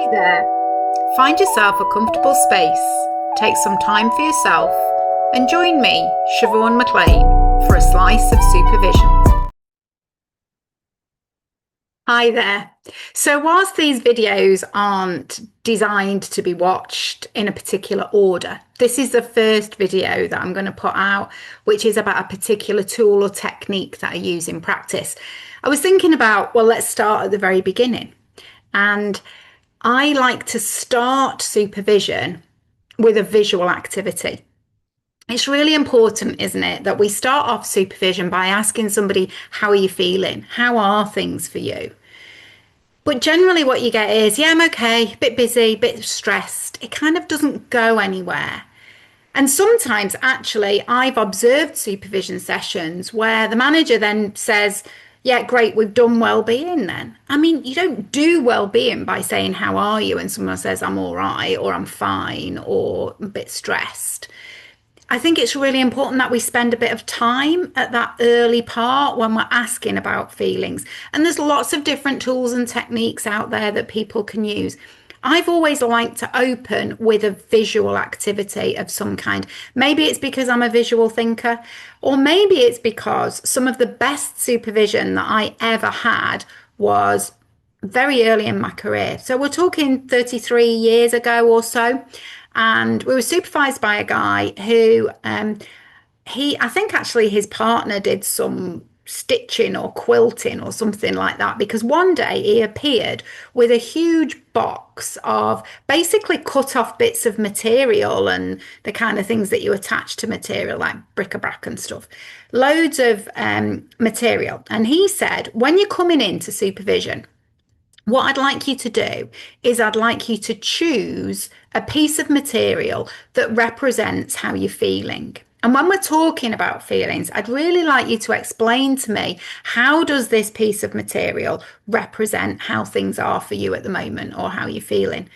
Hi there. Find yourself a comfortable space, take some time for yourself, and join me, Siobhan McLean, for a slice of supervision. Hi there. So whilst these videos aren't designed to be watched in a particular order, this is the first video that I'm going to put out, which is about a particular tool or technique that I use in practice. I was thinking about, well, let's start at the very beginning. And I like to start supervision with a visual activity. It's really important, isn't it, that we start off supervision by asking somebody, how are you feeling? How are things for you? But generally what you get is, yeah, I'm okay, a bit busy, a bit stressed. It kind of doesn't go anywhere. And sometimes actually I've observed supervision sessions where the manager then says, yeah, great, we've done well-being then. I mean, you don't do well-being by saying, how are you? And someone says, I'm all right, or I'm fine, or a bit stressed. I think it's really important that we spend a bit of time at that early part when we're asking about feelings. And there's lots of different tools and techniques out there that people can use. I've always liked to open with a visual activity of some kind. Maybe it's because I'm a visual thinker, or maybe it's because some of the best supervision that I ever had was very early in my career. So we're talking 33 years ago or so. And we were supervised by a guy who, I think actually his partner did some stitching or quilting or something like that, because one day he appeared with a huge box of basically cut off bits of material and the kind of things that you attach to material like bric-a-brac and stuff, loads of material. And he said, when you're coming into supervision, what I'd like you to do is I'd like you to choose a piece of material that represents how you're feeling. And when we're talking about feelings, I'd really like you to explain to me, how does this piece of material represent how things are for you at the moment or how you're feeling?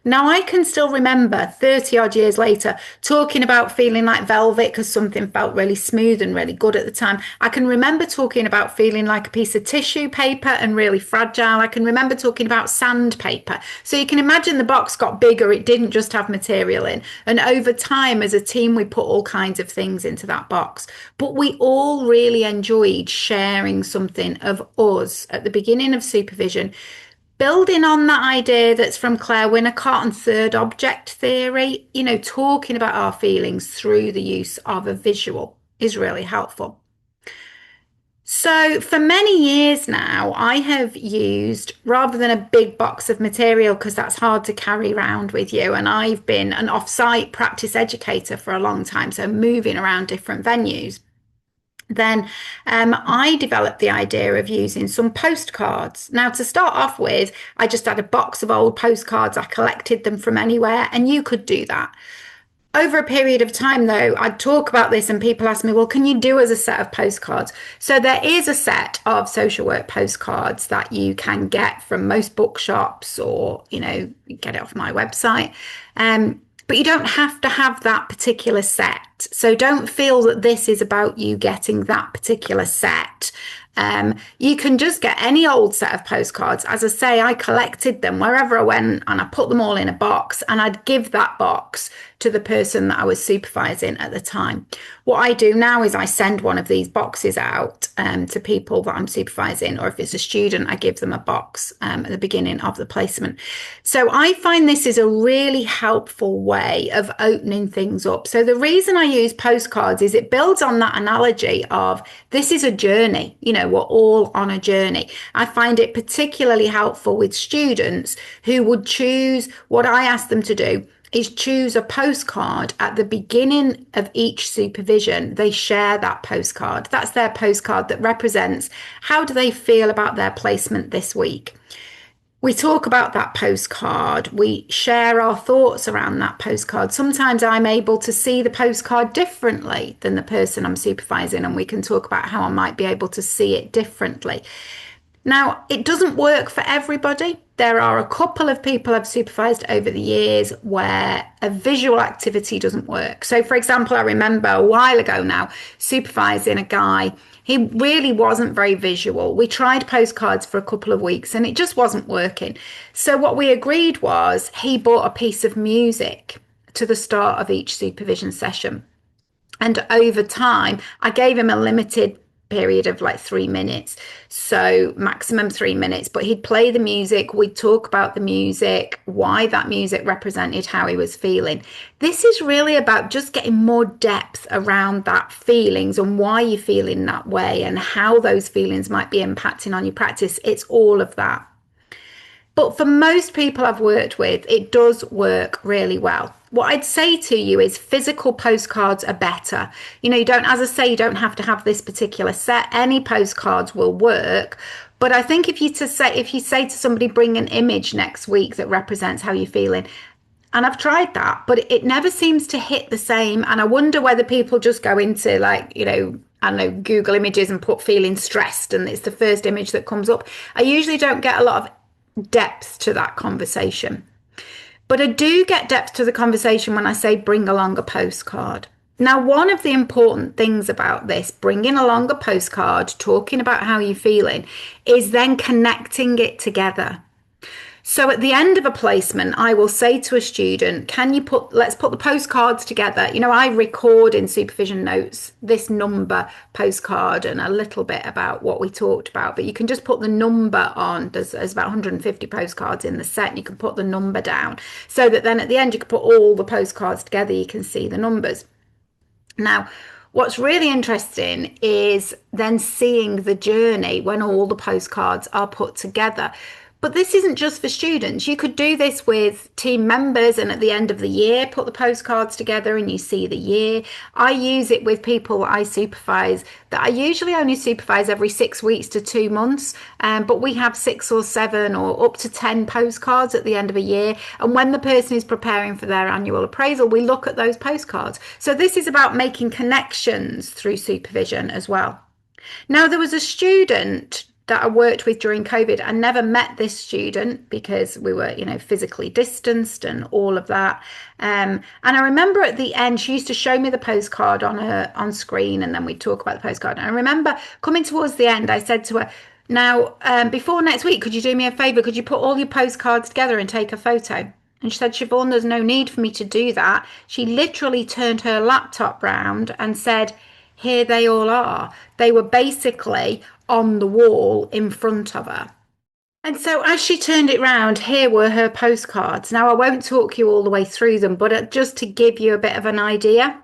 Now, I can still remember 30 odd years later talking about feeling like velvet because something felt really smooth and really good at the time. I can remember talking about feeling like a piece of tissue paper and really fragile. I can remember talking about sandpaper. So you can imagine the box got bigger. It didn't just have material in. And over time, as a team, we put all kinds of things into that box. But we all really enjoyed sharing something of us at the beginning of supervision, building on that idea that's from Claire Winnicott and third object theory. Talking about our feelings through the use of a visual is really helpful. So for many years now, I have used, rather than a big box of material, because that's hard to carry around with you, and I've been an off-site practice educator for a long time, so moving around different venues. Then I developed the idea of using some postcards. Now, to start off with, I just had a box of old postcards. I collected them from anywhere, and you could do that. Over a period of time, though, I'd talk about this and people ask me, well, can you do as a set of postcards? So there is a set of social work postcards that you can get from most bookshops, or, get it off my website. But you don't have to have that particular set. So don't feel that this is about you getting that particular set. You can just get any old set of postcards. As I say, I collected them wherever I went and I put them all in a box, and I'd give that box to the person that I was supervising at the time. What I do now is I send one of these boxes out to people that I'm supervising, or if it's a student, I give them a box at the beginning of the placement. So I find this is a really helpful way of opening things up. So the reason I use postcards is it builds on that analogy of this is a journey. We're all on a journey. I find it particularly helpful with students who would choose, what I ask them to do is choose a postcard at the beginning of each supervision. They share that postcard. That's their postcard that represents how do they feel about their placement this week. We talk about that postcard. We share our thoughts around that postcard. Sometimes I'm able to see the postcard differently than the person I'm supervising, and we can talk about how I might be able to see it differently. Now, it doesn't work for everybody. There are a couple of people I've supervised over the years where a visual activity doesn't work. So, for example, I remember a while ago now supervising a guy. He really wasn't very visual. We tried postcards for a couple of weeks and it just wasn't working. So, what we agreed was he bought a piece of music to the start of each supervision session. And over time, I gave him a limited period of like 3 minutes, so maximum 3 minutes. But he'd play the music, we'd talk about the music, why that music represented how he was feeling. This is really about just getting more depth around that feelings and why you're feeling that way and how those feelings might be impacting on your practice. It's all of that. But for most people I've worked with, it does work really well. What I'd say to you is physical postcards are better. You don't, as I say, you don't have to have this particular set. Any postcards will work. But I think if you say to somebody, bring an image next week that represents how you're feeling, and I've tried that, but it never seems to hit the same. And I wonder whether people just go into I don't know, Google images and put feeling stressed, and it's the first image that comes up. I usually don't get a lot of depth to that conversation. But I do get depth to the conversation when I say bring along a postcard. Now, one of the important things about this, bringing along a postcard, talking about how you're feeling, is then connecting it together. So at the end of a placement, I will say to a student, let's put the postcards together. I record in supervision notes this number postcard and a little bit about what we talked about, but you can just put the number on. There's about 150 postcards in the set, and you can put the number down so that then at the end, you can put all the postcards together. You can see the numbers. Now, what's really interesting is then seeing the journey when all the postcards are put together. But this isn't just for students. You could do this with team members, and at the end of the year, put the postcards together and you see the year. I use it with people I supervise that I usually only supervise every 6 weeks to 2 months. But we have 6 or 7 or up to 10 postcards at the end of a year. And when the person is preparing for their annual appraisal, we look at those postcards. So this is about making connections through supervision as well. Now, there was a student that I worked with during COVID. I never met this student because we were, physically distanced and all of that. And I remember at the end, she used to show me the postcard on screen, and then we'd talk about the postcard. And I remember coming towards the end, I said to her, now, before next week, could you do me a favor? Could you put all your postcards together and take a photo? And she said, Siobhan, there's no need for me to do that. She literally turned her laptop round and said, here they all are. They were basically on the wall in front of her. And so as she turned it round, here were her postcards. Now, I won't talk you all the way through them, but just to give you a bit of an idea,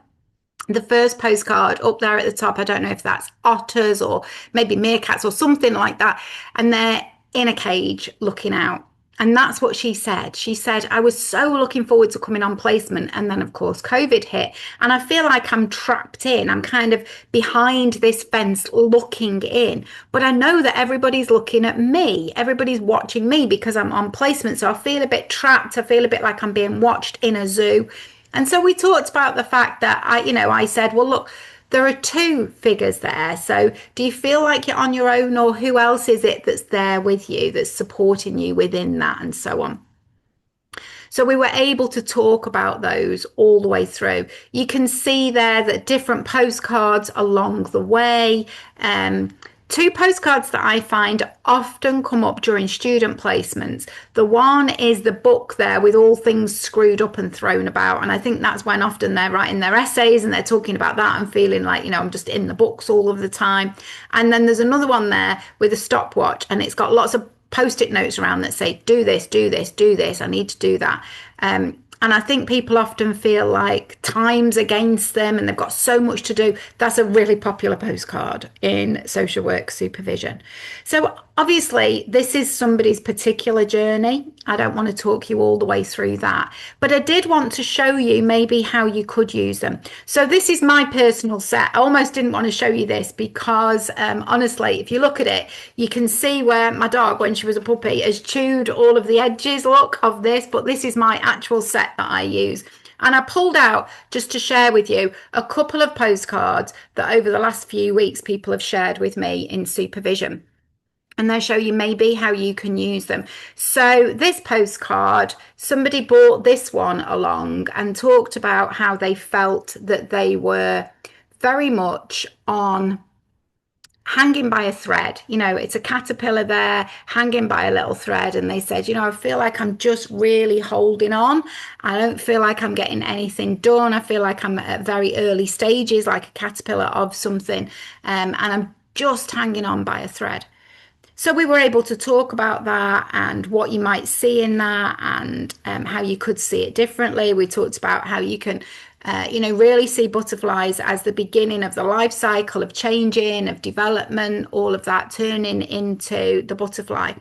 the first postcard up there at the top, I don't know if that's otters or maybe meerkats or something like that. And they're in a cage looking out. And that's what she said. She said, I was so looking forward to coming on placement. And then, of course, COVID hit. And I feel like I'm trapped in. I'm kind of behind this fence looking in. But I know that everybody's looking at me. Everybody's watching me because I'm on placement. So I feel a bit trapped. I feel a bit like I'm being watched in a zoo. And so we talked about the fact that I said, well, look, there are 2 figures there. So do you feel like you're on your own, or who else is it that's there with you, that's supporting you within that, and so on? So we were able to talk about those all the way through. You can see there that different postcards along the way. 2 postcards that I find often come up during student placements. The one is the book there with all things screwed up and thrown about. And I think that's when often they're writing their essays and they're talking about that and feeling like, I'm just in the books all of the time. And then there's another one there with a stopwatch, and it's got lots of post-it notes around that say, do this, do this, do this. I need to do that. And I think people often feel like time's against them and they've got so much to do. That's a really popular postcard in social work supervision. So obviously, this is somebody's particular journey. I don't want to talk you all the way through that, but I did want to show you maybe how you could use them. So this is my personal set. I almost didn't want to show you this because honestly, if you look at it, you can see where my dog, when she was a puppy, has chewed all of the edges, of this, but this is my actual set that I use. And I pulled out, just to share with you, a couple of postcards that over the last few weeks people have shared with me in supervision. and they'll show you maybe how you can use them. So this postcard, somebody brought this one along and talked about how they felt that they were very much on hanging by a thread. It's a caterpillar there hanging by a little thread. And they said, I feel like I'm just really holding on. I don't feel like I'm getting anything done. I feel like I'm at very early stages, like a caterpillar of something. And I'm just hanging on by a thread. So we were able to talk about that and what you might see in that, and how you could see it differently. We talked about how you can, really see butterflies as the beginning of the life cycle of changing, of development, all of that turning into the butterfly.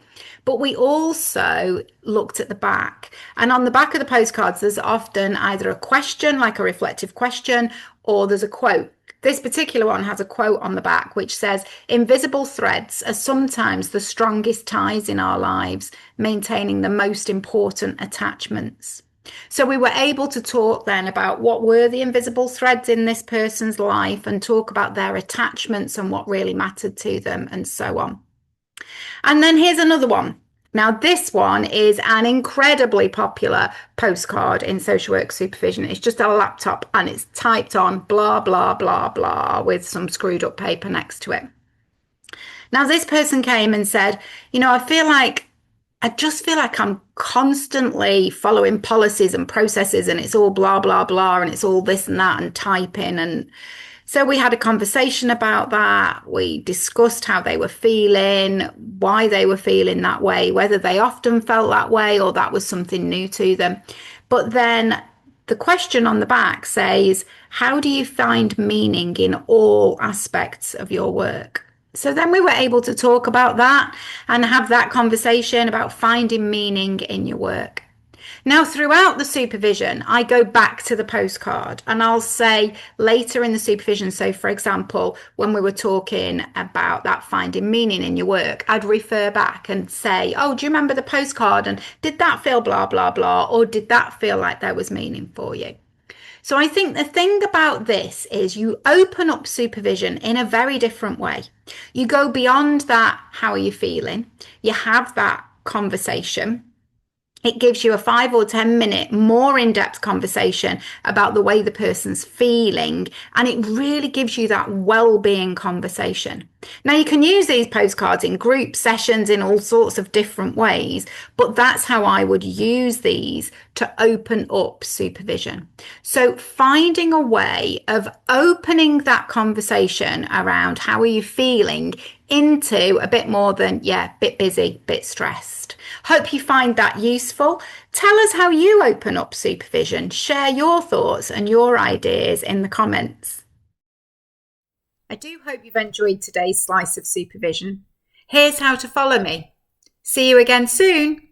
But we also looked at the back. And on the back of the postcards, there's often either a question, like a reflective question, or there's a quote. This particular one has a quote on the back which says, "Invisible threads are sometimes the strongest ties in our lives, maintaining the most important attachments." So we were able to talk then about what were the invisible threads in this person's life and talk about their attachments and what really mattered to them and so on. And then here's another one. Now, this one is an incredibly popular postcard in social work supervision. It's just a laptop and it's typed on blah, blah, blah, blah with some screwed up paper next to it. Now, this person came and said, I just feel like I'm constantly following policies and processes and it's all blah, blah, blah, and it's all this and that and typing. And so we had a conversation about that. We discussed how they were feeling, why they were feeling that way, whether they often felt that way or that was something new to them. But then the question on the back says, how do you find meaning in all aspects of your work? So then we were able to talk about that and have that conversation about finding meaning in your work. Now, throughout the supervision, I go back to the postcard and I'll say later in the supervision, so for example, when we were talking about that finding meaning in your work, I'd refer back and say, oh, do you remember the postcard? And did that feel blah, blah, blah? Or did that feel like there was meaning for you? So I think the thing about this is you open up supervision in a very different way. You go beyond that, how are you feeling? You have that conversation. It gives you a 5 or 10 minute more in-depth conversation about the way the person's feeling, and it really gives you that well-being conversation. Now, you can use these postcards in group sessions in all sorts of different ways, but that's how I would use these to open up supervision. So finding a way of opening that conversation around how are you feeling into a bit more than, bit busy, bit stressed. Hope you find that useful. Tell us how you open up supervision. Share your thoughts and your ideas in the comments. I do hope you've enjoyed today's slice of supervision. Here's how to follow me. See you again soon.